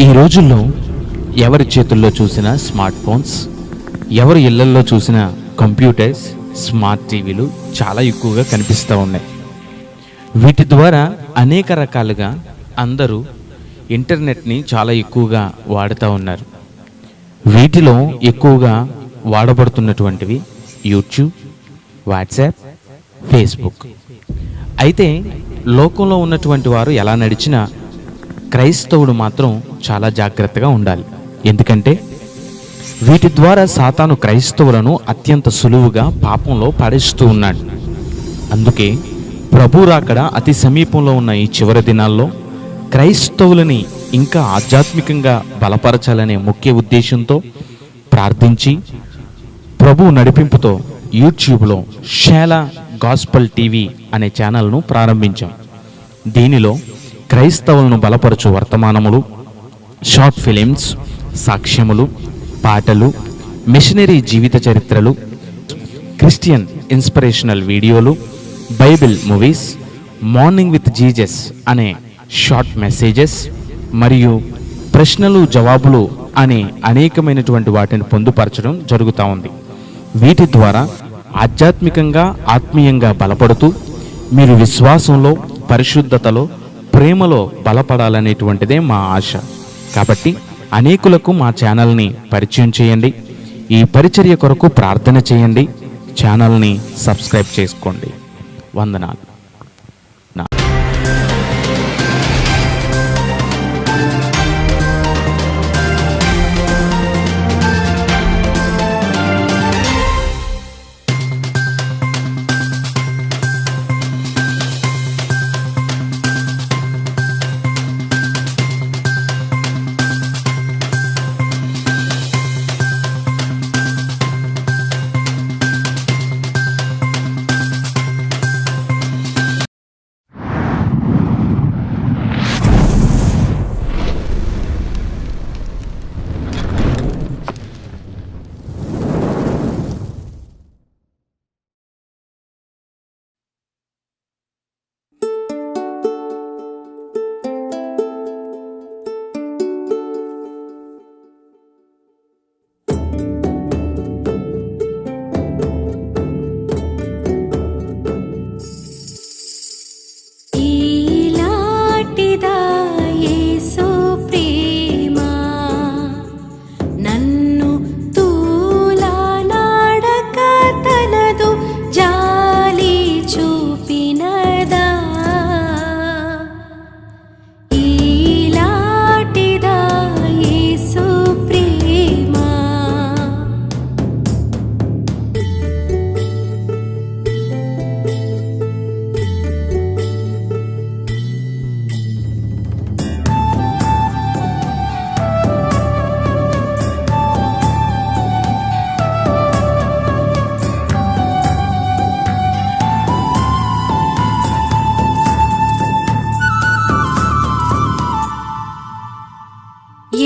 ఈ రోజుల్లో ఎవరి చేతుల్లో చూసినా స్మార్ట్ ఫోన్స్, ఎవరి ఇళ్లల్లో చూసినా కంప్యూటర్స్, స్మార్ట్ టీవీలు చాలా ఎక్కువగా కనిపిస్తూ ఉన్నాయి. వీటి ద్వారా అనేక రకాలుగా అందరూ ఇంటర్నెట్ని చాలా ఎక్కువగా వాడుతూ ఉన్నారు. వీటిలో ఎక్కువగా వాడబడుతున్నటువంటివి యూట్యూబ్, వాట్సాప్, ఫేస్బుక్. అయితే లోకంలో ఉన్నటువంటి వారు ఎలా నడిచినా క్రైస్తవుడు మాత్రం చాలా జాగ్రత్తగా ఉండాలి. ఎందుకంటే వీటి ద్వారా సాతాను క్రైస్తవులను అత్యంత సులువుగా పాపంలో పడేస్తూ ఉన్నాడు. అందుకే ప్రభు రాకడ అతి సమీపంలో ఉన్న ఈ చివరి దినాల్లో క్రైస్తవులని ఇంకా ఆధ్యాత్మికంగా బలపరచాలనే ముఖ్య ఉద్దేశంతో ప్రార్థించి ప్రభు నడిపింపుతో యూట్యూబ్లో షేలా గాస్పల్ టీవీ అనే ఛానల్ను ప్రారంభించాం. దీనిలో క్రైస్తవులను బలపరచు వర్తమానములు, షార్ట్ ఫిలిమ్స్, సాక్ష్యములు, పాటలు, మిషనరీ జీవిత చరిత్రలు, క్రిస్టియన్ ఇన్స్పిరేషనల్ వీడియోలు, Bible movies, morning with Jesus అనే షార్ట్ మెసేజెస్ మరియు ప్రశ్నలు జవాబులు అనే అనేకమైనటువంటి వాటిని పొందుపరచడం జరుగుతూ ఉంది. వీటి ద్వారా ఆధ్యాత్మికంగా ఆత్మీయంగా బలపడుతూ మీరు విశ్వాసంలో, పరిశుద్ధతలో, ప్రేమలో బలపడాలనేటువంటిదే మా ఆశ. కాబట్టి అనేకులకు మా ఛానల్ని పరిచయం చేయండి. ఈ పరిచర్య కొరకు ప్రార్థన చేయండి. ఛానల్ని సబ్స్క్రైబ్ చేసుకోండి. వందనాలు.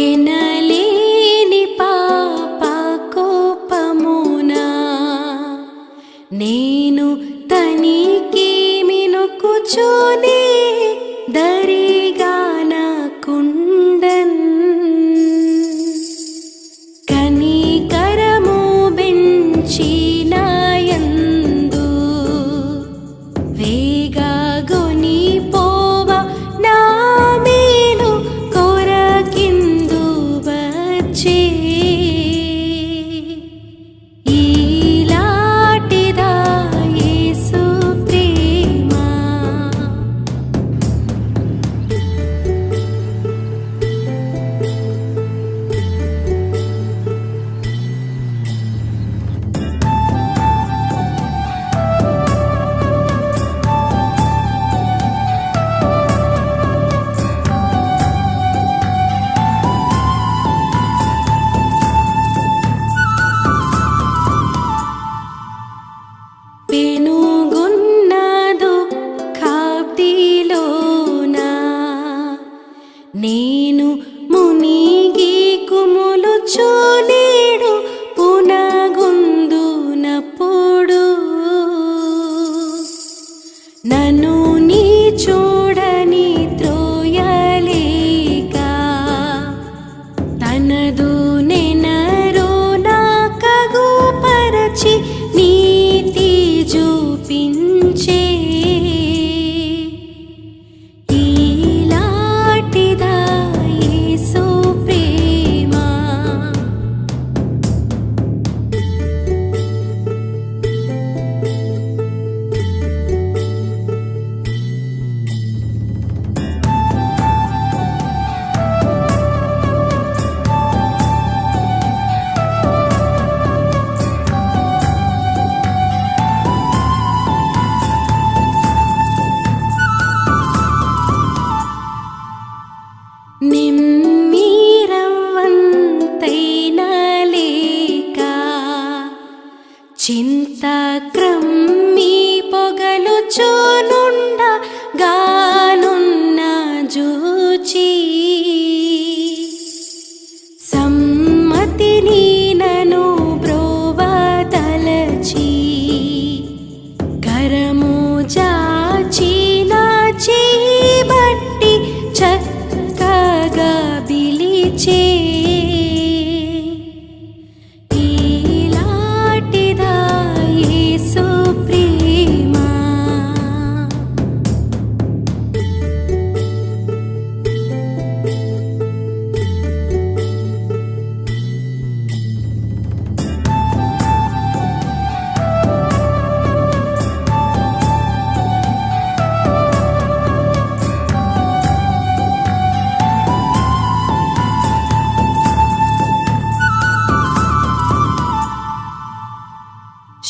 ఎనలేని పాప కోపమునా నేను తనికి మినుకుచునే దరిగానకుండన్ కనికరము బెంచినాయందు వేగాగొని పోవ నా మేలు కొరకిందు చింతక్రమ్మి పొగలుచునుండ గానున్న జూచి సమ్మతిని నను బ్రోవదలచి కరము జాచి నాచి బట్టి చక్కగా పిలిచే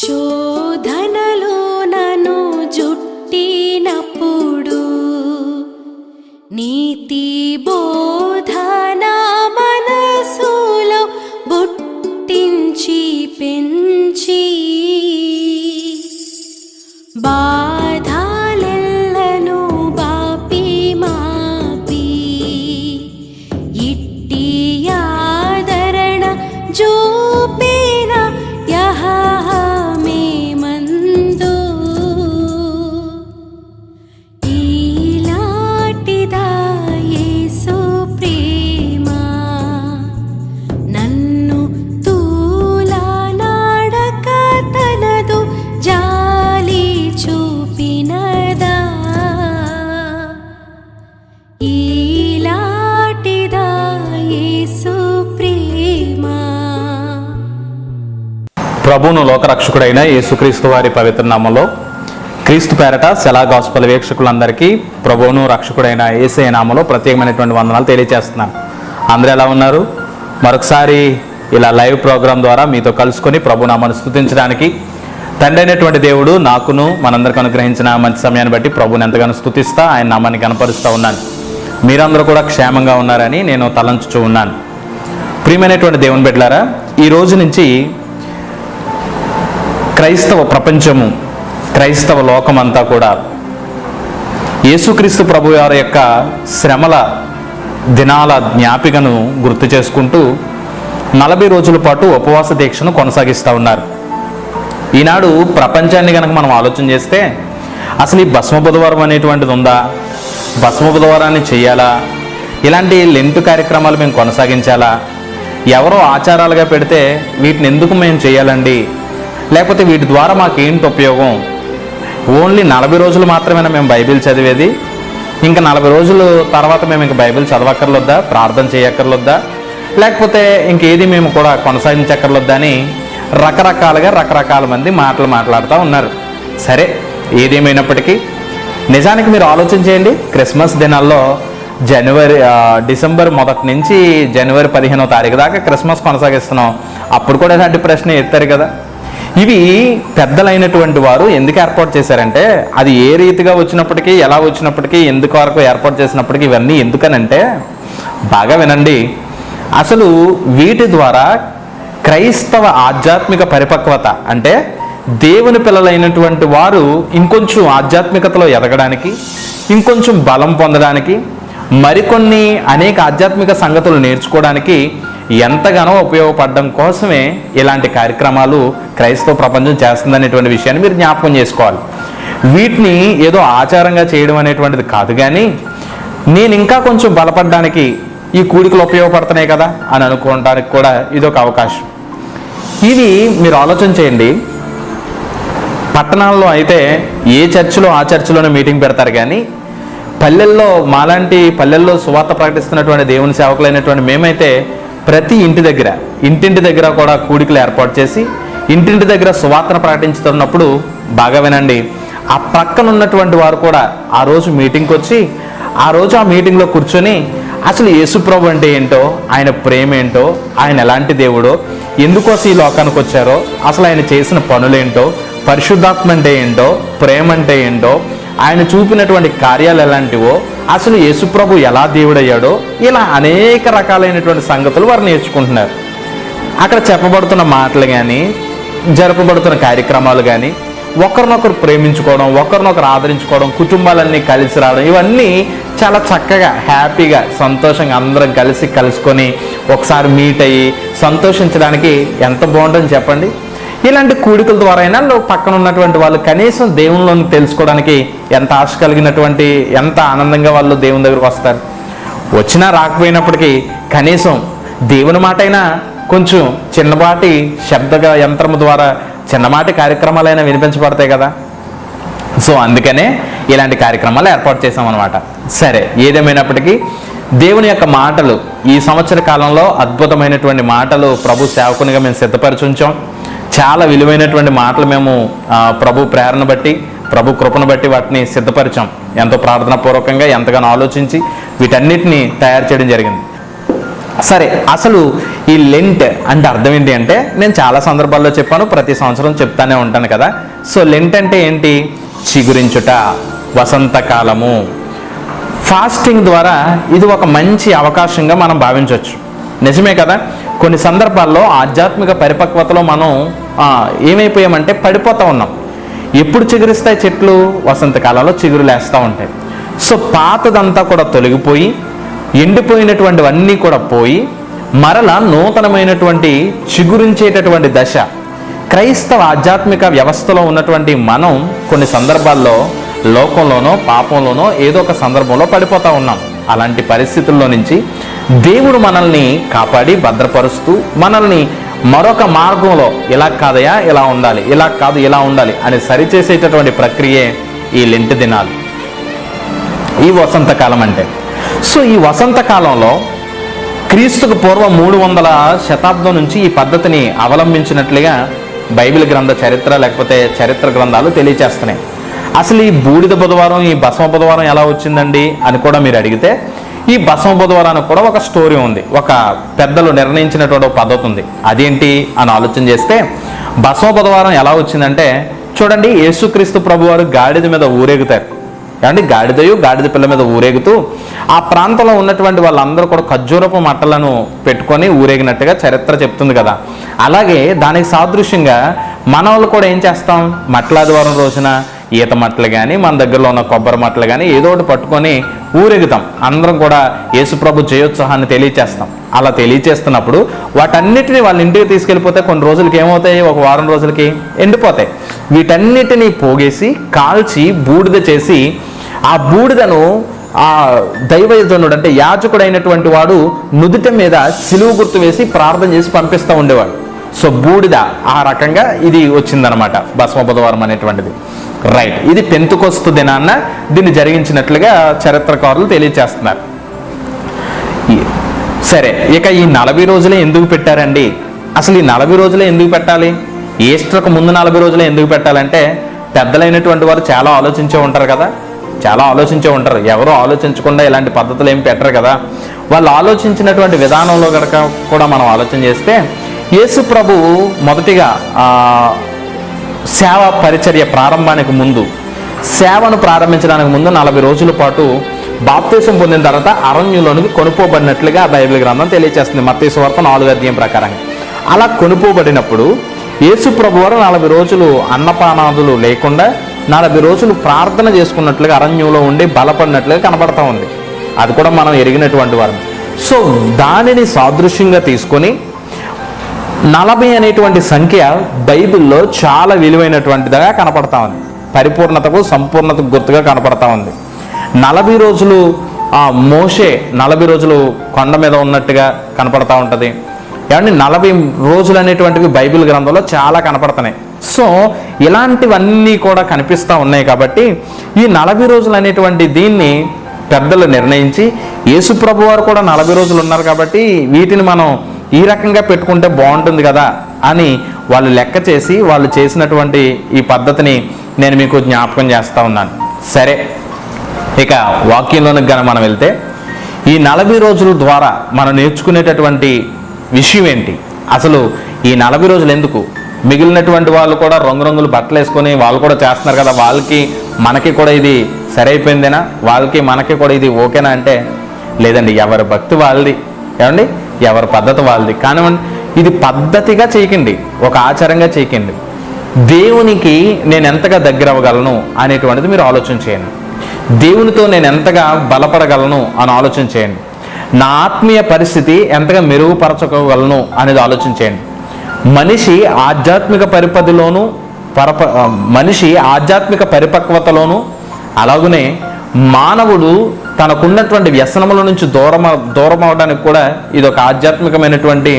శోధనలో నన్ను జుట్టినప్పుడు నీతి బోధన మనసులో బుట్టించి పెంచి బాధలెల్లను బాపి మాపి ఇట్టి ఆదరణ చూపిన యెహోవామందు ఈలాటిదా యేసు ప్రేమ నన్ను తూలనాడక తనదు జాలి చూపినదా ఈలాటిదా యేసు ప్రేమ. ప్రభువును లోకరక్షకుడైన యేసుక్రీస్తు వారి పవిత్ర నామములో క్రీస్తు పేరట సెలా గాస్పల్ వీక్షకులందరికీ ప్రభువును రక్షకుడైన యేసయ్య నామములో ప్రత్యేకమైనటువంటి వందనాలు తెలియజేస్తున్నాను. అందరూ ఎలా ఉన్నారు? మరొకసారి ఇలా లైవ్ ప్రోగ్రాం ద్వారా మీతో కలుసుకొని ప్రభు నామమును స్తుతించడానికి తండ్రి అయినటువంటి దేవుడు నాకును మనందరికీ అనుగ్రహించిన మంచి సమయాన్ని బట్టి ప్రభువుని ఎంతగానో స్తుతిస్తా ఆయన నామాన్ని కనపరుస్తూ ఉన్నాను. మీరందరూ కూడా క్షేమంగా ఉన్నారని నేను తలంచుతూ ఉన్నాను. ప్రియమైనటువంటి దేవుని బిడ్డలారా, ఈ రోజు నుంచి క్రైస్తవ ప్రపంచము, క్రైస్తవ లోకమంతా కూడా యేసుక్రీస్తు ప్రభు వారి యొక్క శ్రమల దినాల జ్ఞాపికను గుర్తు చేసుకుంటూ 40 రోజుల పాటు ఉపవాస దీక్షను కొనసాగిస్తూ ఉన్నారు. ఈనాడు ప్రపంచాన్ని కనుక మనం ఆలోచన చేస్తే అసలు ఈ భస్మ బుధవారం అనేటువంటిది ఉందా? భస్మ బుధవారాన్ని చేయాలా? ఇలాంటి లెంట్ కార్యక్రమాలు మేము కొనసాగించాలా? ఎవరో ఆచారాలుగా పెడితే వీటిని ఎందుకు మేము చేయాలండి? లేకపోతే వీటి ద్వారా మాకేంటి ఉపయోగం? ఓన్లీ 40 రోజులు మాత్రమేనా మేము బైబిల్ చదివేది? ఇంకా 40 రోజుల తర్వాత మేము ఇంకా బైబిల్ చదవక్కర్లొద్దా? ప్రార్థన చేయక్కర్లొద్దా? లేకపోతే ఇంకేది మేము కూడా కొనసాగించక్కర్లొద్దా అని రకరకాల మంది మాట్లాడుతూ ఉన్నారు. సరే, ఏదేమైనప్పటికీ నిజానికి మీరు ఆలోచన చేయండి. క్రిస్మస్ దినాల్లో డిసెంబర్ 1 నుంచి జనవరి 15వ తారీఖు దాకా క్రిస్మస్ కొనసాగిస్తున్నాం. అప్పుడు కూడా ఇలాంటి ప్రశ్న ఎత్తారు కదా. ఇవి పెద్దలైనటువంటి వారు ఎందుకు ఏర్పాటు చేశారంటే, అది ఏ రీతిగా వచ్చినప్పటికీ, ఎలా వచ్చినప్పటికీ, ఎందుకు వరకు ఏర్పాటు చేసినప్పటికీ ఇవన్నీ ఎందుకనంటే, బాగా వినండి, అసలు వీటి ద్వారా క్రైస్తవ ఆధ్యాత్మిక పరిపక్వత అంటే దేవుని పిల్లలైనటువంటి వారు ఇంకొంచెం ఆధ్యాత్మికతలో ఎదగడానికి, ఇంకొంచెం బలం పొందడానికి, మరికొన్ని అనేక ఆధ్యాత్మిక సంగతులు నేర్చుకోవడానికి ఎంతగానో ఉపయోగపడడం కోసమే ఇలాంటి కార్యక్రమాలు క్రైస్తవ ప్రపంచం చేస్తుందనేటువంటి విషయాన్ని మీరు జ్ఞాపకం చేసుకోవాలి. వీటిని ఏదో ఆచారంగా చేయడం అనేటువంటిది కాదు, కానీ నేను ఇంకా కొంచెం బలపడడానికి ఈ కూడికలు ఉపయోగపడుతున్నాయి కదా అని అనుకోవడానికి కూడా ఇదొక అవకాశం. ఇది మీరు ఆలోచన చేయండి. పట్టణాల్లో అయితే ఏ చర్చిలో ఆ చర్చిలోనే మీటింగ్ పెడతారు, కానీ పల్లెల్లో, మాలాంటి పల్లెల్లో సువార్త ప్రకటిస్తున్నటువంటి దేవుని సేవకులైనటువంటి మేమైతే ప్రతి ఇంటింటి దగ్గర కూడా కూడికలు ఏర్పాటు చేసి ఇంటింటి దగ్గర సువార్తను ప్రకటించుతున్నప్పుడు బాగా వినండి, ఆ ప్రక్కన ఉన్నటువంటి వారు కూడా ఆ రోజు మీటింగ్కి వచ్చి ఆ రోజు ఆ మీటింగ్లో కూర్చొని అసలు యేసుప్రభు అంటే ఏంటో, ఆయన ప్రేమ ఏంటో, ఆయన ఎలాంటి దేవుడో, ఎందుకోసం ఈ లోకానికి వచ్చారో, అసలు ఆయన చేసిన పనులేంటో, పరిశుద్ధాత్మ అంటే ఏంటో, ప్రేమ అంటే ఏంటో, ఆయన చూపినటువంటి కార్యాలు ఎలాంటివో, అసలు యేసుప్రభు ఎలా దేవుడయ్యాడో, ఇలా అనేక రకాలైనటువంటి సంగతులు వారు నేర్చుకుంటున్నారు. అక్కడ చెప్పబడుతున్న మాటలు కానీ, జరపబడుతున్న కార్యక్రమాలు కానీ, ఒకరినొకరు ప్రేమించుకోవడం, ఒకరినొకరు ఆదరించుకోవడం, కుటుంబాలన్నీ కలిసి రావడం, ఇవన్నీ చాలా చక్కగా హ్యాపీగా సంతోషంగా అందరం కలుసుకొని ఒకసారి మీట్ అయ్యి సంతోషించడానికి ఎంత బాగుంటుందని చెప్పండి. ఇలాంటి కూడికల ద్వారా అయినా పక్కన ఉన్నటువంటి వాళ్ళు కనీసం దేవునిలోని తెలుసుకోవడానికి ఎంత ఆశ కలిగినటువంటి, ఎంత ఆనందంగా వాళ్ళు దేవుని దగ్గరకు వస్తారు. వచ్చినా రాకపోయినప్పటికీ కనీసం దేవుని మాట అయినా కొంచెం చిన్నపాటి శబ్ద యంత్రము ద్వారా చిన్నపాటి కార్యక్రమాలైనా వినిపించబడతాయి కదా. సో అందుకనే ఇలాంటి కార్యక్రమాలు ఏర్పాటు చేసామన్నమాట. సరే, ఏదేమైనప్పటికీ దేవుని యొక్క మాటలు ఈ సంవత్సర కాలంలో అద్భుతమైనటువంటి మాటలు ప్రభు సేవకునిగా మేము సిద్ధపరిచి ఉంచాం. చాలా విలువైనటువంటి మాటలు మేము ప్రభు ప్రేరణ బట్టి, ప్రభు కృపను బట్టి వాటిని సిద్ధపరిచాం. ఎంతో ప్రార్థనాపూర్వకంగా ఎంతగానో ఆలోచించి వీటన్నిటిని తయారు చేయడం జరిగింది. సరే, అసలు ఈ లెంట్ అంటే అర్థం ఏంటి అంటే, నేను చాలా సందర్భాల్లో చెప్పాను, ప్రతి సంవత్సరం చెప్తానే ఉంటాను కదా. సో లెంట్ అంటే ఏంటి? చిగురించుట, వసంతకాలము. ఫాస్టింగ్ ద్వారా ఇది ఒక మంచి అవకాశంగా మనం భావించవచ్చు. నిజమే కదా. కొన్ని సందర్భాల్లో ఆధ్యాత్మిక పరిపక్వతలో మనం ఏమైపోయామంటే పడిపోతూ ఉన్నాం. ఎప్పుడు చిగురిస్తాయి చెట్లు? వసంతకాలంలో చిగురులేస్తూ ఉంటాయి. సో పాతదంతా కూడా తొలగిపోయి ఎండిపోయినటువంటివన్నీ కూడా పోయి మరలా నూతనమైనటువంటి చిగురించేటటువంటి దశ. క్రైస్తవ ఆధ్యాత్మిక వ్యవస్థలో ఉన్నటువంటి మనం కొన్ని సందర్భాల్లో లోకంలోనో పాపంలోనో ఏదో ఒక సందర్భంలో పడిపోతూ ఉన్నాం. అలాంటి పరిస్థితుల్లో నుంచి దేవుడు మనల్ని కాపాడి భద్రపరుస్తూ మనల్ని మరొక మార్గంలో ఇలా కాదయా ఇలా ఉండాలి, ఇలా కాదు ఇలా ఉండాలి అని సరిచేసేటటువంటి ప్రక్రియే ఈ లెంట్ దినాలు, ఈ వసంతకాలం అంటే. సో ఈ వసంతకాలంలో క్రీస్తుకు పూర్వం 300 శతాబ్దం నుంచి ఈ పద్ధతిని అవలంబించినట్లుగా బైబిల్ గ్రంథ చరిత్ర లేకపోతే చరిత్ర గ్రంథాలు తెలియచేస్తున్నాయి. అసలు ఈ బూడిద బుధవారం, ఈ భస్మ బుధవారం ఎలా వచ్చిందండి అని కూడా మీరు అడిగితే, ఈ భస్మ బుధవారానికి కూడా ఒక స్టోరీ ఉంది, ఒక పెద్దలు నిర్ణయించినటువంటి ఒక పద్ధతి ఉంది. అదేంటి అని ఆలోచన చేస్తే, భస్మ బుధవారం ఎలా వచ్చిందంటే, చూడండి, యేసుక్రీస్తు ప్రభు వారు గాడిద మీద ఊరేగుతారు. ఏమండి, గాడిద పిల్ల మీద ఊరేగుతూ ఆ ప్రాంతంలో ఉన్నటువంటి వాళ్ళందరూ కూడా ఖర్జూరపు మట్టలను పెట్టుకొని ఊరేగినట్టుగా చరిత్ర చెప్తుంది కదా. అలాగే దానికి సాదృశ్యంగా మన వాళ్ళు కూడా ఏం చేస్తాం, మట్లాదివారం రోజున ఈత మట్టలు కానీ మన దగ్గరలో ఉన్న కొబ్బరి మట్టలు కానీ ఏదో ఒకటి పట్టుకొని ఊరేగుతాం. అందరం కూడా యేసుప్రభు జయోత్సాహాన్ని తెలియచేస్తాం. అలా తెలియచేస్తున్నప్పుడు వాటన్నిటిని వాళ్ళ ఇంటికి తీసుకెళ్ళిపోతే కొన్ని రోజులకి ఏమవుతాయి, ఒక వారం రోజులకి ఎండిపోతాయి. వీటన్నిటినీ పోగేసి కాల్చి బూడిద చేసి ఆ బూడిదను ఆ దైవజనుడు అంటే యాజకుడు అయినటువంటి వాడు నుదుట మీద సిలువ గుర్తు వేసి ప్రార్థన చేసి పంపిస్తూ ఉండేవాడు. సో బూడిద ఆ రకంగా ఇది వచ్చిందనమాట భస్మ బుధవారం అనేటువంటిది. రైట్, ఇది పెంతుకొస్తు దినాన్న దీన్ని జరిగించినట్లుగా చరిత్రకారులు తెలియచేస్తున్నారు. సరే, ఇక ఈ 40 రోజులే ఎందుకు పెట్టారండి? అసలు ఈ 40 రోజులే ఎందుకు పెట్టాలి? ఈస్టర్కు ముందు 40 రోజులే ఎందుకు పెట్టాలంటే, పెద్దలైనటువంటి వారు చాలా ఆలోచించే ఉంటారు కదా, ఎవరు ఆలోచించకుండా ఇలాంటి పద్ధతులు ఏమి పెట్టరు కదా. వాళ్ళు ఆలోచించినటువంటి విధానంలో కనుక కూడా మనం ఆలోచన చేస్తే, యేసు ప్రభు మొదటిగా సేవ పరిచర్య ప్రారంభానికి ముందు, సేవను ప్రారంభించడానికి ముందు 40 రోజుల పాటు బాప్తీసం పొందిన తర్వాత అరణ్యంలోనికి కొనుక్కోబడినట్లుగా బైబిల్ గ్రంథం తెలియజేస్తుంది, మత్తయి సువార్త 4వ అధ్యాయం ప్రకారంగా. అలా కొనుక్కోబడినప్పుడు యేసు ప్రభు వారు 40 రోజులు అన్నపానాదులు లేకుండా 40 రోజులు ప్రార్థన చేసుకున్నట్లుగా అరణ్యంలో ఉండి బలపడినట్లుగా కనబడతా ఉంది. అది కూడా మనం ఎరిగినటువంటి వారు. సో దానిని సాదృశ్యంగా తీసుకొని 40 అనేటువంటి సంఖ్య బైబిల్లో చాలా విలువైనటువంటిదిగా కనపడతా ఉంది. పరిపూర్ణతకు సంపూర్ణతకు గుర్తుగా కనపడతా ఉంది. 40 రోజులు మోషే 40 రోజులు కొండ మీద ఉన్నట్టుగా కనపడతా ఉంటుంది. ఏమంటే 40 రోజులు అనేటువంటివి బైబిల్ గ్రంథంలో చాలా కనపడుతున్నాయి. సో ఇలాంటివన్నీ కూడా కనిపిస్తూ ఉన్నాయి. కాబట్టి ఈ 40 రోజులు అనేటువంటి దీన్ని పెద్దలు నిర్ణయించి, యేసు ప్రభు వారు కూడా 40 రోజులు ఉన్నారు కాబట్టి వీటిని మనం ఈ రకంగా పెట్టుకుంటే బాగుంటుంది కదా అని వాళ్ళు లెక్క చేసి వాళ్ళు చేసినటువంటి ఈ పద్ధతిని నేను మీకు జ్ఞాపకం చేస్తూ ఉన్నాను. సరే, ఇక వాక్యంలోనికి గన మనం వెళ్తే, ఈ 40 రోజుల ద్వారా మనం నేర్చుకునేటటువంటి విషయం ఏంటి? అసలు ఈ 40 రోజులు ఎందుకు? మిగిలినటువంటి వాళ్ళు కూడా రంగురంగులు బట్టలు వేసుకొని వాళ్ళు కూడా చేస్తున్నారు కదా, వాళ్ళకి మనకి కూడా ఇది సరైపోయిందేనా, వాళ్ళకి మనకి కూడా ఇది ఓకేనా అంటే, లేదండి, ఎవరి భక్తి వాళ్ళది, ఏమండి, ఎవరి పద్ధతి వాళ్ళది. కానివ్వండి, ఇది పద్ధతిగా చేయకండి, ఒక ఆచారంగా చేయకండి. దేవునికి నేను ఎంతగా దగ్గర అవ్వగలను అనేటువంటిది మీరు ఆలోచన చేయండి. దేవునితో నేను ఎంతగా బలపడగలను అని ఆలోచన చేయండి. నా ఆత్మీయ పరిస్థితి ఎంతగా మెరుగుపరచుకోగలను అనేది ఆలోచన చేయండి. మనిషి ఆధ్యాత్మిక పరిపక్వతలోను, అలాగనే మానవుడు తనకున్నటువంటి వ్యసనముల నుంచి దూరం అవడానికి కూడా ఇది ఒక ఆధ్యాత్మికమైనటువంటి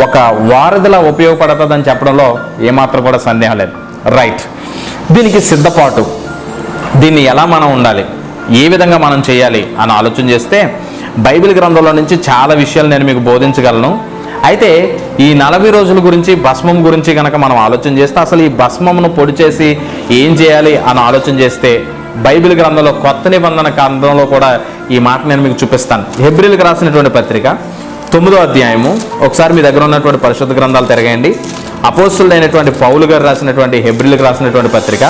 ఒక వారధిలా ఉపయోగపడుతుందని చెప్పడంలో ఏమాత్రం కూడా సందేహం లేదు. రైట్, దీనికి సిద్ధపాటు, దీన్ని ఎలా మనం ఉండాలి, ఏ విధంగా మనం చేయాలి అని ఆలోచన చేస్తే బైబిల్ గ్రంథంలో నుంచి చాలా విషయాలు నేను మీకు బోధించగలను. అయితే ఈ 40 రోజుల గురించి, భస్మం గురించి కనుక మనం ఆలోచన చేస్తే, అసలు ఈ భస్మమును పొడి చేసి ఏం చేయాలి అని ఆలోచన చేస్తే బైబిల్ గ్రంథంలో కొత్త నిబంధన గ్రంథంలో కూడా ఈ మాట నేను మీకు చూపిస్తాను. హెబ్రీలకు రాసినటువంటి పత్రిక 9వ అధ్యాయము, ఒకసారి మీ దగ్గర ఉన్నటువంటి పరిశుద్ధ గ్రంథాలు తిరగండి. అపోస్తులైనటువంటి పౌలు గారు రాసినటువంటి హెబ్రీలకు రాసినటువంటి పత్రిక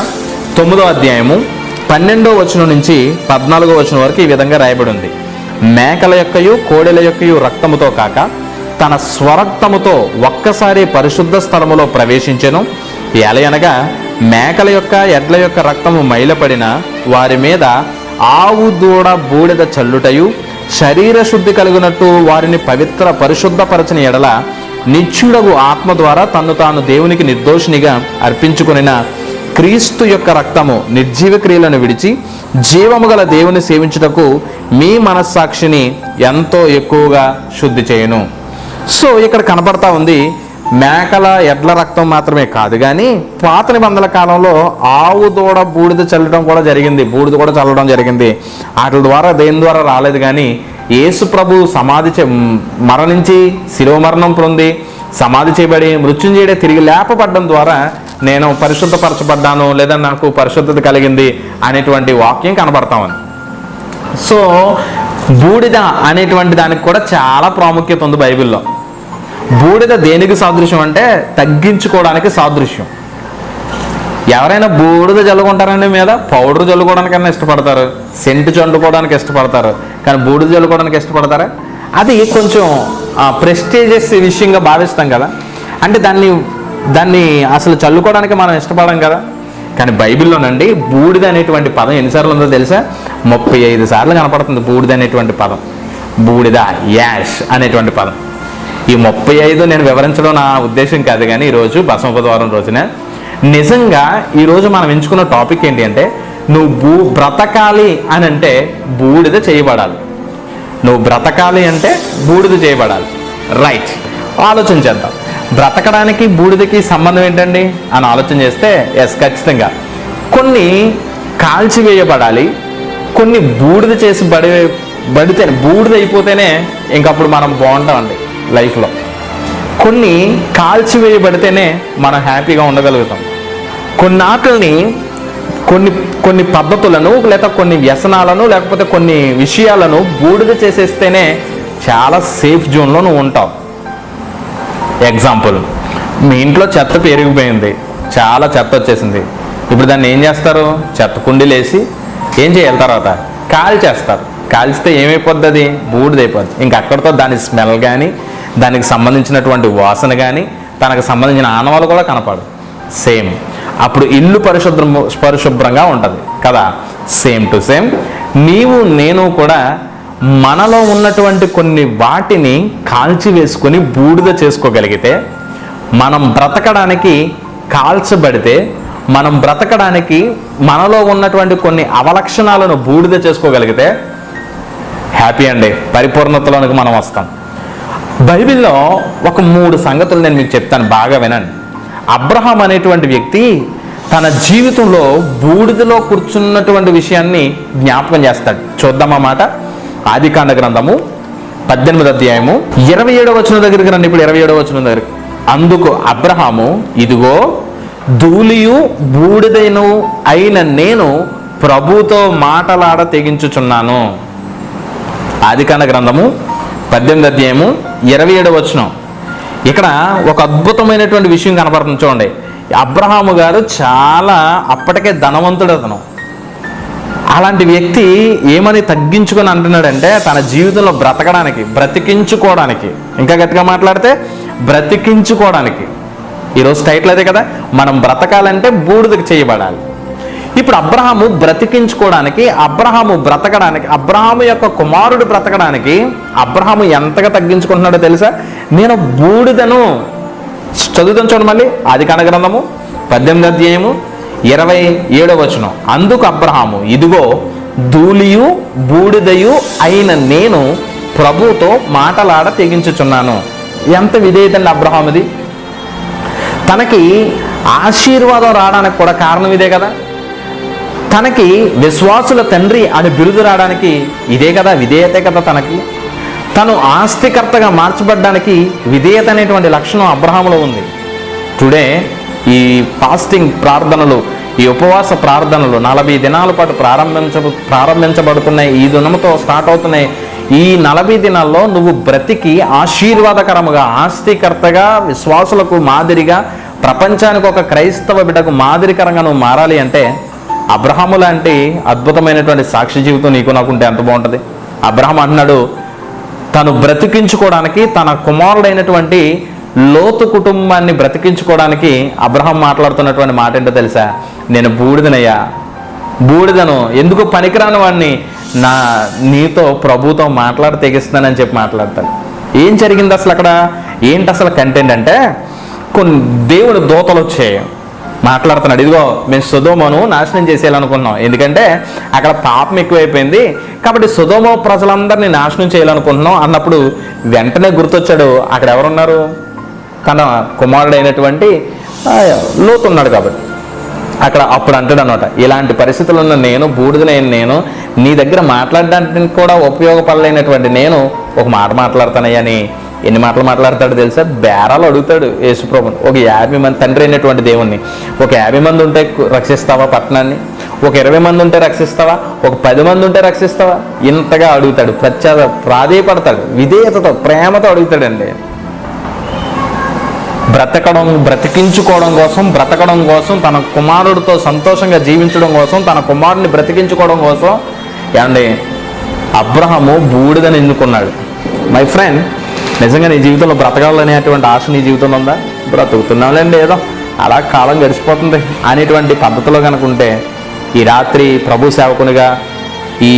9వ అధ్యాయము 12వ వచనం నుంచి 14వ వచనం వరకు ఈ విధంగా రాయబడి ఉంది. మేకల యొక్కయు కోడెల యొక్కయు రక్తముతో కాక తన స్వరక్తముతో ఒక్కసారి పరిశుద్ధ స్థలములో ప్రవేశించెను. ఎలయనగా మేకల యొక్క ఎడ్ల యొక్క రక్తము మైలపడిన వారి మీద ఆవు దూడ బూడిద చల్లుటయు, శరీర శుద్ధి కలిగినట్టు వారిని పరిశుద్ధపరచని ఎడల నిత్యుడగు ఆత్మ ద్వారా తన్ను తాను దేవునికి నిర్దోషినిగా అర్పించుకొనిన క్రీస్తు యొక్క రక్తము నిర్జీవ క్రియలను విడిచి జీవము గల దేవుని సేవించుటకు మీ మనస్సాక్షిని ఎంతో ఎక్కువగా శుద్ధి చేయను. సో ఇక్కడ కనపడతా ఉంది, మేకల ఎడ్ల రక్తం మాత్రమే కాదు కానీ పాత నిబంధనల కాలంలో ఆవు దూడ బూడిద చల్లడం కూడా జరిగింది, బూడిద కూడా చల్లడం జరిగింది. వాటి ద్వారా దేని ద్వారా రాలేదు కానీ యేసు ప్రభు మరణించి శిలువ మరణం పొంది సమాధి చేయబడి మృత్యుంజయుడే తిరిగి లేపబడ్డం ద్వారా నేను పరిశుద్ధపరచబడ్డాను లేదా నాకు పరిశుద్ధత కలిగింది అనేటువంటి వాక్యం కనబడతా ఉంది. సో బూడిద అనేటువంటి దానికి కూడా చాలా ప్రాముఖ్యత ఉంది బైబిల్లో. బూడిద దేనికి సాదృశ్యం అంటే తగ్గించుకోవడానికి సాదృశ్యం. ఎవరైనా బూడిద చల్లుకుంటారండి మీద, పౌడర్ చల్లుకోవడానికైనా ఇష్టపడతారు, సెంటు చల్లుకోవడానికి ఇష్టపడతారు, కానీ బూడిద చల్లుకోవడానికి ఇష్టపడతారా? అది కొంచెం ప్రెస్టీజియస్ విషయంగా భావిస్తాం కదా, అంటే దాన్ని అసలు చల్లుకోవడానికి మనం ఇష్టపడం కదా. కానీ బైబిల్లోనండి బూడిద అనేటువంటి పదం ఎన్నిసార్లు ఉందో తెలుసా? 35 సార్లు కనపడుతుంది బూడిద అనేటువంటి పదం. బూడిద, యాష్ అనేటువంటి పదం. ఈ 35 నేను వివరించడం నా ఉద్దేశం కాదు, కానీ ఈరోజు భస్మ బుధవారం రోజున నిజంగా ఈరోజు మనం ఎంచుకున్న టాపిక్ ఏంటి అంటే, నువ్వు బ్రతకాలి అని అంటే బూడిద చేయబడాలి. నువ్వు బ్రతకాలి అంటే బూడిద చేయబడాలి. రైట్, ఆలోచన చేద్దాం. బ్రతకడానికి బూడిదకి సంబంధం ఏంటండి అని ఆలోచన చేస్తే ఎస్, ఖచ్చితంగా కొన్ని కాల్చివేయబడాలి, కొన్ని బూడిద చేసి బడితే బూడిద అయిపోతేనే ఇంకప్పుడు మనం బాగుంటామండి లైఫ్లో. కొన్ని కాల్చివేయబడితేనే మనం హ్యాపీగా ఉండగలుగుతాం. కొన్నాటిని కొన్ని పద్ధతులను లేదా కొన్ని వ్యసనాలను లేకపోతే కొన్ని విషయాలను బూడిద చేసేస్తేనే చాలా సేఫ్ జోన్లో నువ్వు ఉంటావు. ఎగ్జాంపుల్, మీ ఇంట్లో చెత్త పెరిగిపోయింది, చాలా చెత్త వచ్చేసింది. ఇప్పుడు దాన్ని ఏం చేస్తారు? చెత్త కుండీలేసి ఏం చేయాలి? తర్వాత కాల్చేస్తారు. కాల్చితే ఏమైపోద్ది? అది బూడిదైపోద్ది. ఇంక అక్కడితో దాని స్మెల్ కానీ, దానికి సంబంధించినటువంటి వాసన కానీ, తనకు సంబంధించిన ఆనవాళ్ళు కూడా కనపడు. సేమ్ అప్పుడు ఇల్లు పరిశుభ్రంగా ఉంటుంది కదా. సేమ్ టు సేమ్ నీవు నేను కూడా మనలో ఉన్నటువంటి కొన్ని వాటిని కాల్చివేసుకొని బూడిద చేసుకోగలిగితే, మనం బ్రతకడానికి కాల్చబడితే, మనం బ్రతకడానికి మనలో ఉన్నటువంటి కొన్ని అవలక్షణాలను బూడిద చేసుకోగలిగితే హ్యాపీ అండి, పరిపూర్ణతలోనికి మనం వస్తాం. బైబిల్లో ఒక 3 సంగతులు నేను మీకు చెప్తాను, బాగా వినండి. అబ్రహాం అనేటువంటి వ్యక్తి తన జీవితంలో బూడిదలో కూర్చున్నటువంటి విషయాన్ని జ్ఞాపకం చేస్తాడు. చూద్దాం ఆ మాట. ఆదికాండ గ్రంథము 18వ అధ్యాయము 27వ వచనం దగ్గరికి రండి. ఇప్పుడు 27వ వచనం దగ్గర, అందుకు అబ్రహాము, ఇదిగో ధూళియు బూడిదైన అయిన నేను ప్రభుతో మాటలాడ తెగించుచున్నాను. ఆదికాండ గ్రంథము 18వ అధ్యాయము 27వ వచనం. ఇక్కడ ఒక అద్భుతమైనటువంటి విషయం కనపడుతుంది చూడండి. అబ్రహాము గారు చాలా అప్పటికే ధనవంతుడు. అతను అలాంటి వ్యక్తి ఏమని తగ్గించుకొని అంటున్నాడంటే, తన జీవితంలో బ్రతికించుకోవడానికి, ఇంకా గట్టిగా మాట్లాడితే బ్రతికించుకోవడానికి. ఈరోజు టైటిల్ అదే కదా, మనం బ్రతకాలంటే బూడిదకు చేయబడాలి. ఇప్పుడు అబ్రహాము బ్రతికించుకోవడానికి, అబ్రహాము బ్రతకడానికి, అబ్రహాము యొక్క కుమారుడు బ్రతకడానికి అబ్రహాము ఎంతగా తగ్గించుకుంటున్నాడో తెలుసా? నేను బూడిదను, చదువుతాం చూడండి మళ్ళీ, ఆదికాండ గ్రంథము 18వ అధ్యాయము 27వ వచనం. అందుకు అబ్రహాము, ఇదిగో ధూళియు బూడిదయు అయిన నేను ప్రభువుతో మాటలాడ తెగించుచున్నాను. ఎంత విధేయత అండి అబ్రహాముది. తనకి ఆశీర్వాదం రావడానికి కూడా కారణం ఇదే కదా, తనకి విశ్వాసుల తండ్రి అని బిరుదు రావడానికి ఇదే కదా, విధేయతే కదా తనకి. తను ఆస్తికర్తగా మార్చబడ్డానికి విధేయత అనేటువంటి లక్షణం అబ్రహాములో ఉంది. టుడే ఈ ఫాస్టింగ్ ప్రార్థనలు, ఈ ఉపవాస ప్రార్థనలు 40 దినాల పాటు ప్రారంభించబడుతున్నాయి. ఈ దినంతో స్టార్ట్ అవుతున్నాయి. ఈ 40 దినాల్లో నువ్వు బ్రతికి ఆశీర్వాదకరముగా, ఆస్తికర్తగా, విశ్వాసులకు మాదిరిగా, ప్రపంచానికి ఒక క్రైస్తవ బిడ్డకు మాదిరికరంగా నువ్వు మారాలి అంటే అబ్రహాము లాంటి అద్భుతమైనటువంటి సాక్షి జీవితం నీకు నాకుంటే ఎంత బాగుంటుంది. అబ్రహాం అంటున్నాడు, తను బ్రతికించుకోవడానికి, తన కుమారుడైనటువంటి లోతు కుటుంబాన్ని బ్రతికించుకోవడానికి అబ్రహాం మాట్లాడుతున్నటువంటి మాట ఏంటో తెలుసా? నేను బూడిదనయ్యా, బూడిదను, ఎందుకు పనికిరాని వాడిని నీతో ప్రభుతో మాట్లాడి తెగిస్తున్నానని చెప్పి మాట్లాడతాడు. ఏం జరిగింది అసలు అక్కడ? ఏంటి అసలు కంటెంట్ అంటే, కొన్ని దేవుడు దూతలు వచ్చాయి, మాట్లాడుతున్నాడు. ఇదిగో మేము సొదొమను నాశనం చేసేయాలనుకున్నాం, ఎందుకంటే అక్కడ పాపం ఎక్కువైపోయింది, కాబట్టి సొదొమ ప్రజలందరినీ నాశనం చేయాలనుకుంటున్నాం అన్నప్పుడు వెంటనే గుర్తొచ్చాడు, అక్కడ ఎవరున్నారు? తన కుమారుడైనటువంటి లోతు ఉన్నాడు. కాబట్టి అక్కడ అప్పుడు అంటాడు అనమాట, ఇలాంటి పరిస్థితుల్లో ఉన్న నేను, బూడిదనైన నేను, నీ దగ్గర మాట్లాడడానికి కూడా ఉపయోగపడలేనటువంటి నేను ఒక మాట మాట్లాడతానయ్యని. ఎన్ని మాటలు మాట్లాడతాడు తెలుసా? బేరాలు అడుగుతాడు యేసుప్రభుని. ఒక 50 మంది, తండ్రి అయినటువంటి దేవుణ్ణి, ఒక 50 మంది ఉంటే రక్షిస్తావా పట్టణాన్ని? ఒక 20 మంది ఉంటే రక్షిస్తావా? ఒక 10 మంది ఉంటే రక్షిస్తావా? ఇంతగా అడుగుతాడు, ప్రాధేయపడతాడు, విధేయతతో, ప్రేమతో అడుగుతాడండి. బ్రతికించుకోవడం కోసం, తన కుమారుడితో సంతోషంగా జీవించడం కోసం, తన కుమారుడిని బ్రతికించుకోవడం కోసం ఏమండి అబ్రహాము బూడిదని ఎన్నుకున్నాడు. మై ఫ్రెండ్, నిజంగా నీ జీవితంలో బ్రతకాలనేటువంటి ఆశ నీ జీవితంలో ఉందా? బ్రతుకుతున్నావులేండి, ఏదో అలా కాలం గడిచిపోతుంది అనేటువంటి పద్ధతిలో కనుకుంటే ఈ రాత్రి ప్రభు సేవకునిగా ఈ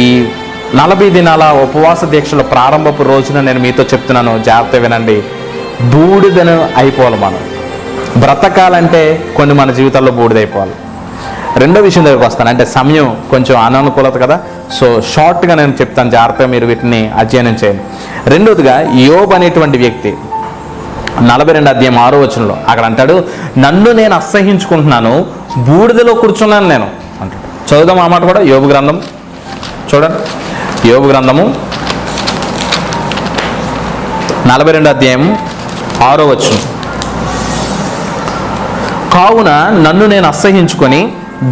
40 దినాల ఉపవాస దీక్షల ప్రారంభపు రోజున నేను మీతో చెప్తున్నాను, జాగ్రత్త వినండి. బూడిదను అయిపోవాలి. మనం బ్రతకాలంటే కొన్ని మన జీవితాల్లో బూడిదైపోవాలి. రెండో విషయం దగ్గరికి వస్తాను, అంటే సమయం కొంచెం అననుకూలత కదా, సో షార్ట్గా నేను చెప్తాను, జాగ్రత్తగా మీరు వీటిని అధ్యయనం చేయండి. రెండోదిగా యోబు అనేటువంటి వ్యక్తి 42వ అధ్యాయం 6వ వచనంలో అక్కడ అంటాడు, నన్ను నేను అసహ్యించుకుంటున్నాను, బూడిదలో కూర్చున్నాను నేను అంటాడు. చదువుదాం ఆ మాట కూడా. యోబు గ్రంథం చూడండి, యోబు గ్రంథము 42వ అధ్యాయం 6వ వచనం. కావున నన్ను నేను అసహ్యించుకొని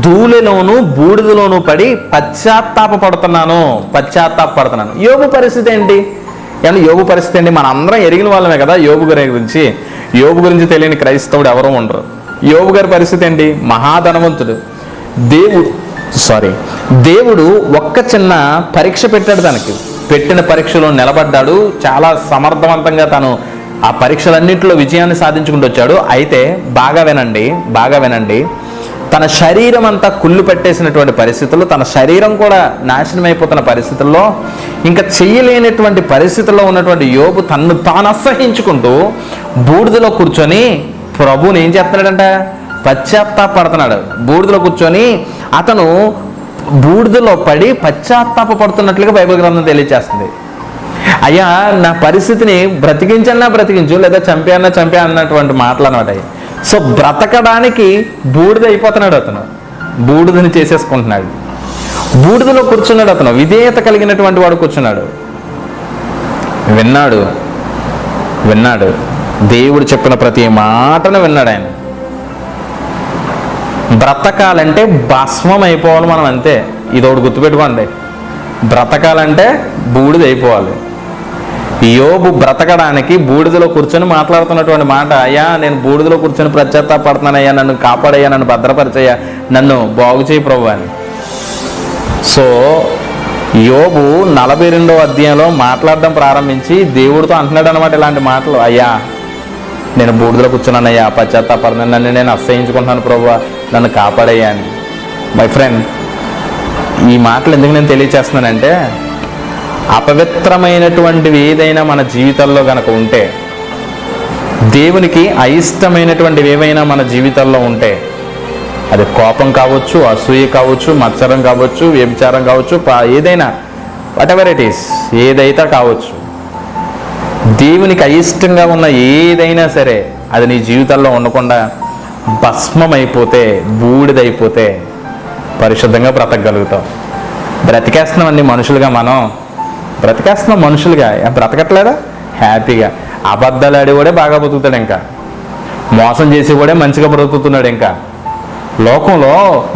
ధూళిలోను బూడిదలోను పడి పశ్చాత్తాపడుతున్నాను. యోబు పరిస్థితి ఏంటి? ఏమన్నా యోబు పరిస్థితి ఏంటి? మన అందరం ఎరిగిన వాళ్ళమే కదా యోబు గారి గురించి. యోబు గురించి తెలియని క్రైస్తవుడు ఎవరు ఉండరు. యోబు గారి పరిస్థితి ఏంటి? మహాధనవంతుడు. దేవుడు ఒక్క చిన్న పరీక్ష పెట్టాడు తనకి. పెట్టిన పరీక్షలో నిలబడ్డాడు. చాలా సమర్థవంతంగా తను ఆ పరీక్షలన్నింటిలో విజయాన్ని సాధించుకుంటూ వచ్చాడు. అయితే బాగా వినండి, తన శరీరం అంతా కుళ్ళు పెట్టేసినటువంటి పరిస్థితుల్లో, తన శరీరం కూడా నాశనం అయిపోతున్న పరిస్థితుల్లో, ఇంకా చెయ్యలేనటువంటి పరిస్థితుల్లో ఉన్నటువంటి యోబు తన్ను తాను అసహించుకుంటూ బూడిదలో కూర్చొని ప్రభువుని ఏం చేస్తున్నాడంట? పశ్చాత్తాపడుతున్నాడు. బూడిదలో కూర్చొని అతను బూడిదలో పడి పశ్చాత్తాపడుతున్నట్లుగా బైబిల్ గ్రంథం తెలియజేస్తుంది. అయ్యా, నా పరిస్థితిని బ్రతికించు, లేదా చంపే అన్నటువంటి మాటలు అన్నమాట. సో బ్రతకడానికి బూడిద అయిపోతున్నాడు అతను, బూడిదని చేసేసుకుంటున్నాడు. బూడిదలో కూర్చున్నాడు అతను. విధేయత కలిగినటువంటి వాడు కూర్చున్నాడు. విన్నాడు దేవుడు చెప్పిన ప్రతి మాటను విన్నాడు ఆయన. బ్రతకాలంటే భస్మం అయిపోవాలి మనం, అంతే. ఇదొకటి గుర్తుపెట్టుకోండి, బ్రతకాలంటే బూడిద అయిపోవాలి. యోబు బ్రతకడానికి బూడిదలో కూర్చొని మాట్లాడుతున్నటువంటి మాట, అయ్యా నేను బూడిదలో కూర్చొని పశ్చాత్తాపడుతున్నానయ్యా, నన్ను కాపాడయ్యా, నన్ను భద్రపరిచయ్యా, నన్ను బాగు చేయి ప్రభు అని. సో యోబు 42వ అధ్యాయంలో మాట్లాడడం ప్రారంభించి దేవుడితో అంటున్నాడు అనమాట ఇలాంటి మాటలు. అయ్యా నేను బూడిదలో కూర్చున్నానయ్యా, పశ్చాత్తాపరణ, నన్ను నేను అసహించుకుంటున్నాను ప్రభువా, నన్ను కాపాడయ్యా అని. మై ఫ్రెండ్, ఈ మాటలు ఎందుకు నేను తెలియచేస్తున్నానంటే, అపవిత్రమైనటువంటివి ఏదైనా మన జీవితాల్లో కనుక ఉంటే, దేవునికి అయిష్టమైనటువంటివి ఏవైనా మన జీవితాల్లో ఉంటే, అది కోపం కావచ్చు, అసూయ కావచ్చు, మత్సరం కావచ్చు, వ్యభిచారం కావచ్చు, ఏదైనా వాటెవర్ ఇట్ ఈస్, ఏదైతే కావచ్చు, దేవునికి అయిష్టంగా ఉన్న ఏదైనా సరే అది నీ జీవితాల్లో ఉండకుండా భస్మమైపోతే, బూడిదైపోతే పరిశుద్ధంగా బ్రతకగలుగుతాం. బ్రతికేస్తున్నాం అన్ని మనుషులుగా, మనం బ్రతికేస్తున్నాం మనుషులుగా, బ్రతకట్లేదా హ్యాపీగా? అబద్ధాలు ఆడేవాడే బాగా బ్రతుకుతాడు, ఇంకా మోసం చేసేవాడే మంచిగా బ్రతుకుతున్నాడు. ఇంకా లోకంలో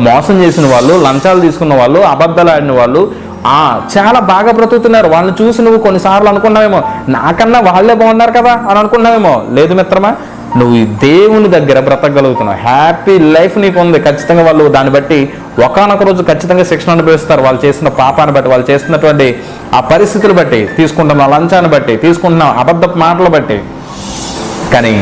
మోసం చేసిన వాళ్ళు, లంచాలు తీసుకున్న వాళ్ళు, అబద్ధాలు ఆడిన వాళ్ళు చాలా బాగా బ్రతుకుతున్నారు. వాళ్ళని చూసి నువ్వు కొన్నిసార్లు అనుకున్నావేమో, నాకన్నా వాళ్ళే బాగున్నారు కదా అని అనుకున్నావేమో. లేదు మిత్రమా, నువ్వు దేవుని దగ్గర బ్రతకగలుగుతున్నావు, హ్యాపీ లైఫ్ నీకు ఉంది. ఖచ్చితంగా వాళ్ళు దాన్ని బట్టి ఒకానొక రోజు ఖచ్చితంగా శిక్షణ అనుభవిస్తారు. వాళ్ళు చేసిన పాపాన్ని బట్టి, వాళ్ళు చేస్తున్నటువంటి ఆ పరిస్థితులు బట్టి, తీసుకుంటున్న లంచాన్ని బట్టి, తీసుకుంటున్న అబద్ధపు మాటలు బట్టి. కానీ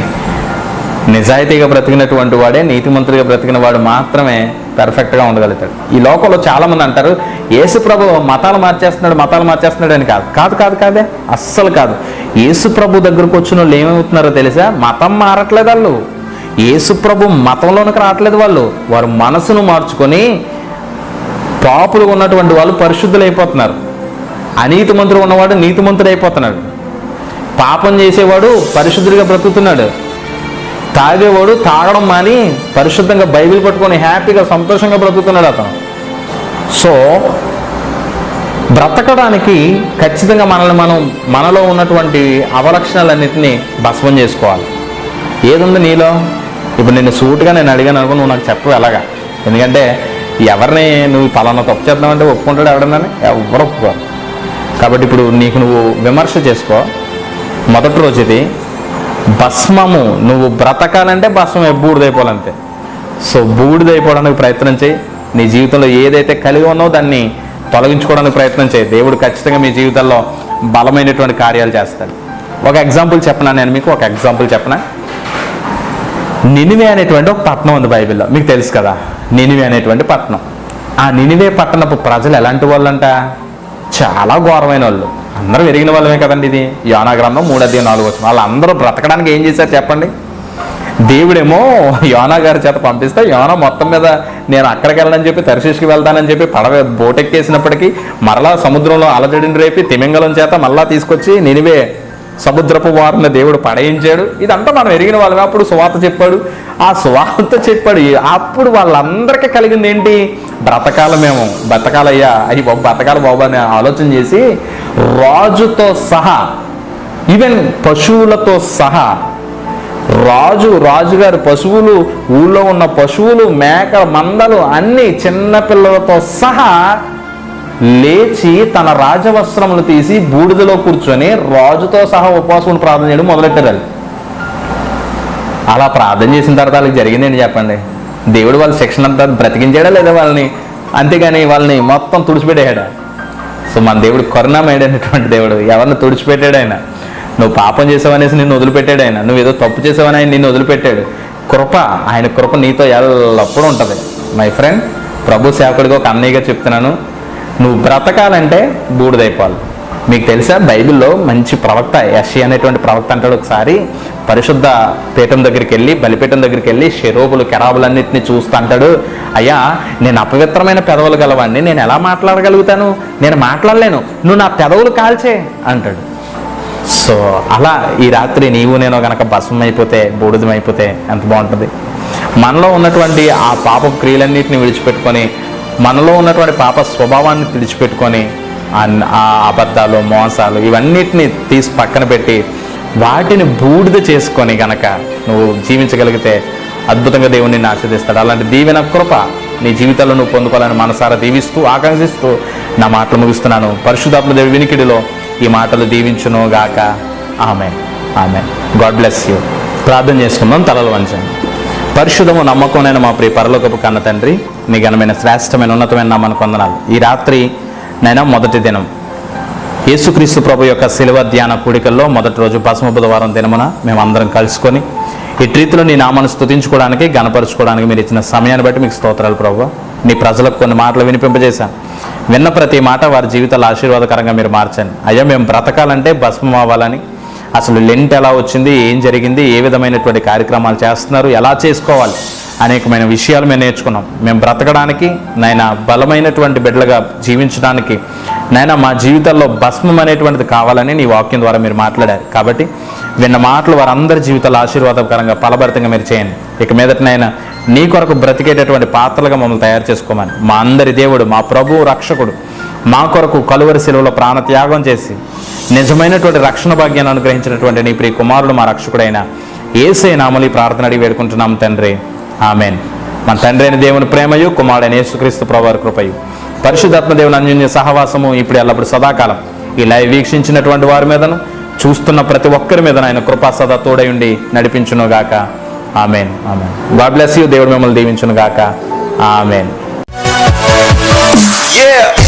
నిజాయితీగా బ్రతికినటువంటి వాడే, నీతిమంతుడిగా బ్రతికిన వాడు మాత్రమే పర్ఫెక్ట్గా ఉండగలుగుతాడు. ఈ లోకంలో చాలామంది అంటారు, యేసు ప్రభు మతాలు మార్చేస్తున్నాడు అని. కాదే, అస్సలు కాదు. యేసు ప్రభు దగ్గరకు వచ్చిన వాళ్ళు ఏమవుతున్నారో తెలుసా? మతం మారట్లేదు వాళ్ళు, యేసు ప్రభు మతంలోనికి రావట్లేదు వాళ్ళు. వారు మనసును మార్చుకొని పాపులు ఉన్నటువంటి వాళ్ళు పరిశుద్ధులు అయిపోతున్నారు. అనీతిమంతుడు ఉన్నవాడు నీతిమంతుడు అయిపోతున్నాడు. పాపం చేసేవాడు పరిశుద్ధుడిగా బ్రతుకుతున్నాడు. తాగేవాడు తాగడం మాని పరిశుద్ధంగా బైబిల్ పట్టుకొని హ్యాపీగా సంతోషంగా బ్రతుకుతున్నాడు అతను. సో బ్రతకడానికి ఖచ్చితంగా మనలో ఉన్నటువంటి అవలక్షణాలన్నింటినీ భస్మం చేసుకోవాలి. ఏదుంది నీలో? ఇప్పుడు నిన్ను సూటుగా నేను అడిగాను అనుకో, నువ్వు నాకు చెప్పు ఎలాగా. ఎందుకంటే ఎవరిని నువ్వు పలానా తప్పు చేద్దామంటే ఒప్పుకుంటాడు ఎవడన్నా? ఎవరు ఒప్పుకోరు. కాబట్టి ఇప్పుడు నువ్వు విమర్శ చేసుకో. మొదటి రోజు ఇది భస్మము. నువ్వు బ్రతకాలంటే భస్మం బూడిదైపోవాలంతే. సో బూడిదైపోవడానికి ప్రయత్నం చేయి. నీ జీవితంలో ఏదైతే కలిగి ఉన్నావో దాన్ని తొలగించుకోవడానికి ప్రయత్నం చేయి. దేవుడు ఖచ్చితంగా మీ జీవితంలో బలమైనటువంటి కార్యాలు చేస్తాడు. ఒక ఎగ్జాంపుల్ చెప్పనా నేను మీకు? ఒక ఎగ్జాంపుల్ చెప్పనా? నినివే అనేటువంటి ఒక పట్టణం ఉంది బైబిల్లో, మీకు తెలుసు కదా, నినివే అనేటువంటి పట్టణం. ఆ నినివే పట్టణపు ప్రజలు ఎలాంటి వాళ్ళంట? చాలా ఘోరమైన వాళ్ళు. అందరూ ఎరిగిన వాళ్ళమే కదండి. ఇది యోనా గ్రంథం 3:4. వాళ్ళందరూ బ్రతకడానికి ఏం చేశారు చెప్పండి? దేవుడేమో యోనా గారి చేత పంపిస్తే, యోనా మొత్తం మీద నేను అక్కడికి వెళ్ళాలని చెప్పి, తర్షీష్కి వెళ్తానని చెప్పి బోటెక్కేసినప్పటికీ మరలా సముద్రంలో అలజడిని రేపి తిమింగలం చేత మళ్ళా తీసుకొచ్చి నినివే సముద్రపు వారిని దేవుడు పడయించాడు. ఇదంతా మనం ఎరిగిన వాళ్ళమే. అప్పుడు సువార్త చెప్పాడు. ఆ సువార్త చెప్పాడు. అప్పుడు వాళ్ళందరికీ కలిగింది ఏంటి? బ్రతకాలమేమో, బ్రతకాలయ్యా, అది బ్రతకాలి బాబు అని ఆలోచన చేసి రాజుతో సహా, ఈవెన్ పశువులతో సహా, రాజుగారి పశువులు, ఊళ్ళో ఉన్న పశువులు, మేక మందలు అన్నీ, చిన్నపిల్లలతో సహా లేచి తన రాజవస్త్రములు తీసి బూడిదలో కూర్చొని రాజుతో సహా ఉపవాసం ప్రార్థన చేయడం మొదలెట్టారు. అలా ప్రార్థన చేసిన తర్వాత వాళ్ళకి జరిగిందేంటి చెప్పండి? దేవుడు వాళ్ళ శిక్షణ అంతా బ్రతికించాడా లేదా వాళ్ళని? అంతేగాని వాళ్ళని మొత్తం తుడిచిపెట్టాడా? సో మన దేవుడు కరుణామయుడైనటువంటి దేవుడు. ఎవరిని తుడిచిపెట్టాడు ఆయన? నువ్వు పాపం చేసావనేసి నిన్ను వదిలిపెట్టాడు ఆయన. నువ్వు ఏదో తప్పు చేసావని ఆయన నిన్ను వదిలిపెట్టాడు. కృప, ఆయన కృప నీతో ఎల్లప్పుడూ ఉంటుంది. మై ఫ్రెండ్, ప్రభు సేవకుడిగా ఒక అన్నయ్యగా చెప్తున్నాను, నువ్వు బ్రతకాలంటే బూడిదైపోవాలి. మీకు తెలుసా, బైబిల్లో మంచి ప్రవక్త యెషయా అనేటువంటి ప్రవక్త అంటాడు, ఒకసారి పరిశుద్ధ పీఠం దగ్గరికి వెళ్ళి, బలిపీఠం దగ్గరికి వెళ్ళి షెరూబులు కెరాబులన్నింటినీ చూస్తూ అంటాడు, అయ్యా నేను అపవిత్రమైన పెదవులు గలవాడిని, నేను ఎలా మాట్లాడగలుగుతాను? నేను మాట్లాడలేను, నువ్వు నా పెదవులు కాల్చే అంటాడు. సో అలా ఈ రాత్రి నీవు నేను కనుక భస్మైపోతే, బూడిదమైపోతే ఎంత బాగుంటుంది. మనలో ఉన్నటువంటి ఆ పాప క్రియలన్నింటినీ విడిచిపెట్టుకొని, మనలో ఉన్నటువంటి పాప స్వభావాన్ని విడిచిపెట్టుకొని, ఆ అబద్ధాలు, మోసాలు ఇవన్నిటిని తీసి పక్కన పెట్టి వాటిని బూడిద చేసుకొని గనక నువ్వు జీవించగలిగితే అద్భుతంగా దేవుని నిన్ను ఆశీర్దిస్తాడు. అలాంటి దీవెన కృప నీ జీవితంలో నువ్వు పొందుకోవాలని మనసారా దీవిస్తూ, ఆకాంక్షిస్తూ నా మాటలు ముగిస్తున్నాను. పరిశుద్ధాత్మ దేవుని వినికిడిలో ఈ మాటలు దీవించును గాక. Amen, amen. God bless you. ప్రార్థన చేసుకుందాం. తలలు వంచండి. పరిశుద్ధము నమ్మకమైన మా ప్రియ పరలోకపు కన్న తండ్రి, నీ ఘనమైన శ్రేష్టమైన ఉన్నతమైన నామమునకు వందనాలు. ఈ రాత్రి నైనా మొదటి దినం యేసుక్రీస్తు ప్రభు యొక్క శిలువ ధ్యాన కూడికల్లో మొదటి రోజు పశ్చిమ బుధవారం దినమున మేమందరం కలుసుకొని ఇటు రీతిలో నీ నామాన్ని స్తుతించుకోవడానికి గణపరుచుకోవడానికి మీరు ఇచ్చిన సమయాన్ని బట్టి మీకు స్తోత్రాలు ప్రభువా. నీ ప్రజలకు కొన్ని మాటలు వినిపింపజేశాను. విన్న ప్రతి మాట వారి జీవితాలు ఆశీర్వాదకరంగా మీరు మార్చండి అయ్యా. మేము బ్రతకాలంటే భస్మం అవ్వాలని, అసలు లెంట్ ఎలా వచ్చింది, ఏం జరిగింది, ఏ విధమైనటువంటి కార్యక్రమాలు చేస్తున్నారు, ఎలా చేసుకోవాలి, అనేకమైన విషయాలు మేము నేర్చుకున్నాం. మేము బ్రతకడానికి నాయన బలమైనటువంటి బిడ్డలుగా జీవించడానికి నాయన మా జీవితాల్లో భస్మం అనేటువంటిది కావాలని నీ వాక్యం ద్వారా మీరు మాట్లాడారు. కాబట్టి విన్న మాటలు వారందరి జీవితాలు ఆశీర్వాదకరంగా ఫలభరితంగా మీరు చేయండి. ఇక మీదటనైనా నీ కొరకు బ్రతికేటటువంటి పాత్రలుగా మమ్మల్ని తయారు చేసుకోమని మా అందరి దేవుడు, మా ప్రభువు, రక్షకుడు మా కొరకు కలువరి శిలువలో ప్రాణత్యాగం చేసి నిజమైనటువంటి రక్షణ భాగ్యాన్ని అనుగ్రహించినటువంటి నీ ప్రియ కుమారుడు మా రక్షకుడైన యేసయ్య నామములో ఈ ప్రార్థన అడిగి వేడుకుంటున్నాం తండ్రి. ఆమెన్. మన తండ్రి అయిన దేవుని ప్రేమయు, కుమారుడైన యేసుక్రీస్తు ప్రభువారి కృపయు, పరిశుద్ధాత్మ దేవుని అన్యోన్య సహవాసము ఇప్పుడు ఎల్లప్పుడు సదాకాలం ఈ లైవ్ వీక్షించినటువంటి వారి మీదను, చూస్తున్న ప్రతి ఒక్కరి మీద ఆయన కృపా సదా తోడై ఉండి నడిపించును గాక. Amen. Amen. God bless you. దేవుడు మిమ్మల్ని దీవించును గాక. ఆమెన్. Yeah.